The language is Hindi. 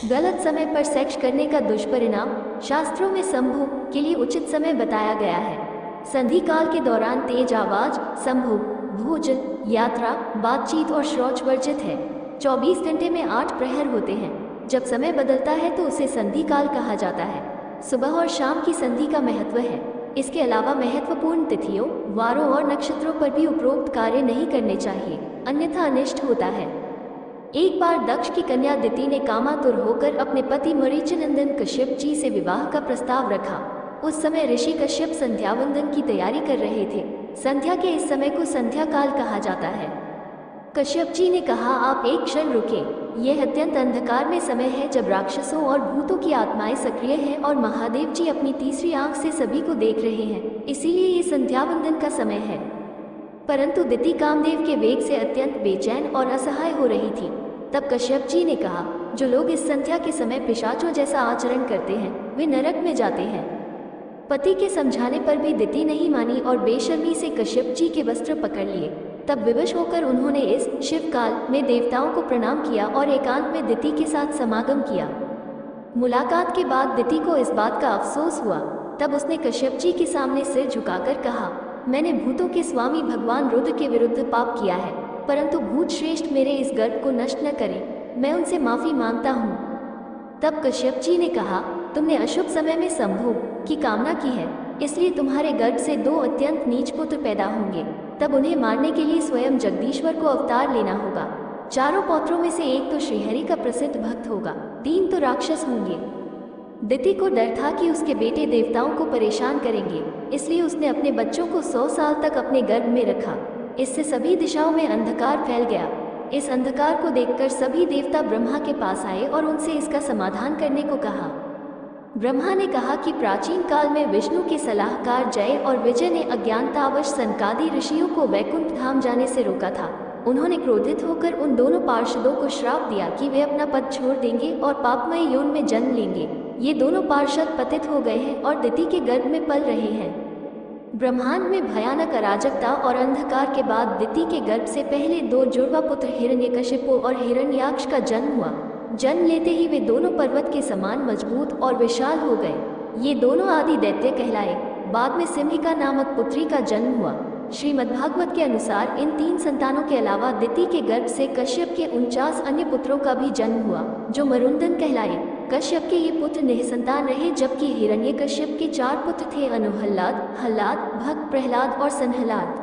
गलत समय पर सेक्स करने का दुष्परिणाम शास्त्रों में संभोग के लिए उचित समय बताया गया है। संधि काल के दौरान तेज आवाज, संभोग, भोजन, यात्रा, बातचीत और शौच वर्जित है। 24 घंटे में 8 प्रहर होते हैं। जब समय बदलता है तो उसे संधि काल कहा जाता है। सुबह और शाम की संधि का महत्व है। इसके अलावा महत्वपूर्ण तिथियों, वारों और नक्षत्रों पर भी उपरोक्त कार्य नहीं करने चाहिए, अन्यथा अनिष्ट होता है। एक बार दक्ष की कन्या दिति ने कामातुर होकर अपने पति मरीचिनंदन कश्यप जी से विवाह का प्रस्ताव रखा। उस समय ऋषि कश्यप संध्या वंदन की तैयारी कर रहे थे। संध्या के इस समय को संध्या काल कहा जाता है। कश्यप जी ने कहा, आप एक क्षण रुके, यह अत्यंत अंधकार में समय है जब राक्षसों और भूतों की आत्माएं सक्रिय हैं और महादेव जी अपनी तीसरी आंख से सभी को देख रहे हैं, इसीलिए ये संध्या वंदन का समय है। परंतु दिति कामदेव के वेग से अत्यंत बेचैन और असहाय हो रही थी। तब कश्यप जी ने कहा, जो लोग इस संध्या के समय पिशाचों जैसा आचरण करते हैं वे नरक में जाते हैं। पति के समझाने पर भी दिति नहीं मानी और बेशर्मी से कश्यप जी के वस्त्र पकड़ लिए। तब विवश होकर उन्होंने इस शिवकाल में देवताओं को प्रणाम किया और एकांत में दिति के साथ समागम किया। मुलाकात के बाद दिति को इस बात का अफसोस हुआ। तब उसने कश्यप जी के सामने सिर झुकाकर कहा, मैंने भूतों के स्वामी भगवान रुद्र के विरुद्ध पाप किया है, परंतु भूत श्रेष्ठ मेरे इस गर्व को नष्ट न करें, मैं उनसे माफी मांगता हूँ। तब कश्यप जी ने कहा, तुमने अशुभ समय में संभोग की कामना की है, इसलिए तुम्हारे गर्भ से 2 अत्यंत नीच पुत्र पैदा होंगे। तब उन्हें मारने के लिए स्वयं जगदीश्वर को अवतार लेना होगा। 4 पौत्रों में से एक तो श्रीहरि का प्रसिद्ध भक्त होगा, 3 तो राक्षस होंगे। दिति को डर था कि उसके बेटे देवताओं को परेशान करेंगे, इसलिए उसने अपने बच्चों को 100 साल तक अपने गर्भ में रखा। इससे सभी दिशाओं में अंधकार फैल गया। इस अंधकार को देखकर सभी देवता ब्रह्मा के पास आए और उनसे इसका समाधान करने को कहा। ब्रह्मा ने कहा कि प्राचीन काल में विष्णु के सलाहकार जय और विजय ने अज्ञानतावश सनकादि ऋषियों को वैकुंठ धाम जाने से रोका था। उन्होंने क्रोधित होकर उन दोनों पार्षदों को श्राप दिया कि वे अपना पद छोड़ देंगे और पापमय योन में जन्म लेंगे। ये दोनों पार्षद पतित हो गए हैं और दिति के गर्भ में पल रहे हैं। ब्रह्मांड में भयानक अराजकता और अंधकार के बाद दिति के गर्भ से पहले 2 जुड़वा पुत्र हिरण्यकशिपु और हिरण्याक्ष का जन्म हुआ। जन्म लेते ही वे दोनों पर्वत के समान मजबूत और विशाल हो गए। ये दोनों आदि दैत्य कहलाए। बाद में सिंहिका नामक पुत्री का जन्म हुआ। श्रीमद्भागवत के अनुसार इन 3 संतानों के अलावा दिति के गर्भ से कश्यप के 49 अन्य पुत्रों का भी जन्म हुआ, जो मरुंदन कहलाए। कश्यप के ये पुत्र निःसंतान रहे, जबकि हिरण्यकश्यप के 4 पुत्र थे, अनुहल्लाद, हल्लाद, भक्त प्रहलाद और सनहलाद।